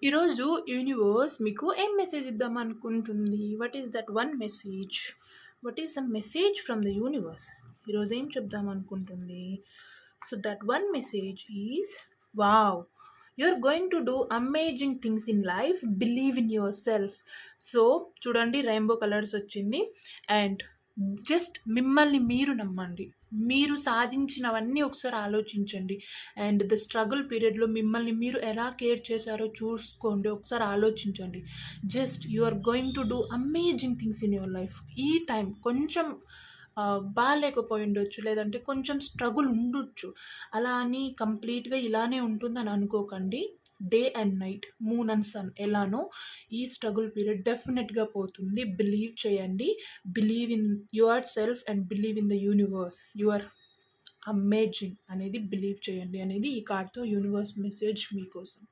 ఈరోజు యూనివర్స్ మీకు ఏం మెసేజ్ ఇద్దాం అనుకుంటుంది? What is that one message? What is the message from the universe? ఈరోజు ఏం చెప్దాం అనుకుంటుంది? So that one message is wow, you're going to do amazing things in life, believe in yourself. So చూడండి, rainbow colours వచ్చింది. And just మిమ్మల్ని మీరు నమ్మండి. మీరు సాధించినవన్నీ ఒకసారి ఆలోచించండి. అండ్ ద స్ట్రగుల్ పీరియడ్లో మిమ్మల్ని మీరు ఎలా కేర్ చేశారో చూసుకోండి, ఒకసారి ఆలోచించండి. Just you are going to do amazing things in your life. ఈ టైం కొంచెం బాగాలేకపోయి ఉండొచ్చు, లేదంటే కొంచెం స్ట్రగుల్ ఉండొచ్చు. అలా అని కంప్లీట్గా ఇలానే ఉంటుందని అనుకోకండి. Day and night, moon and sun ఎలానో ఈ స్ట్రగుల్ పీరియడ్ డెఫినెట్గా పోతుంది. బిలీవ్ చేయండి. Believe in yourself and believe in the universe. You are amazing అనేది బిలీవ్ చేయండి అనేది ఈ కార్డ్తో యూనివర్స్ మెసేజ్ మీకోసం.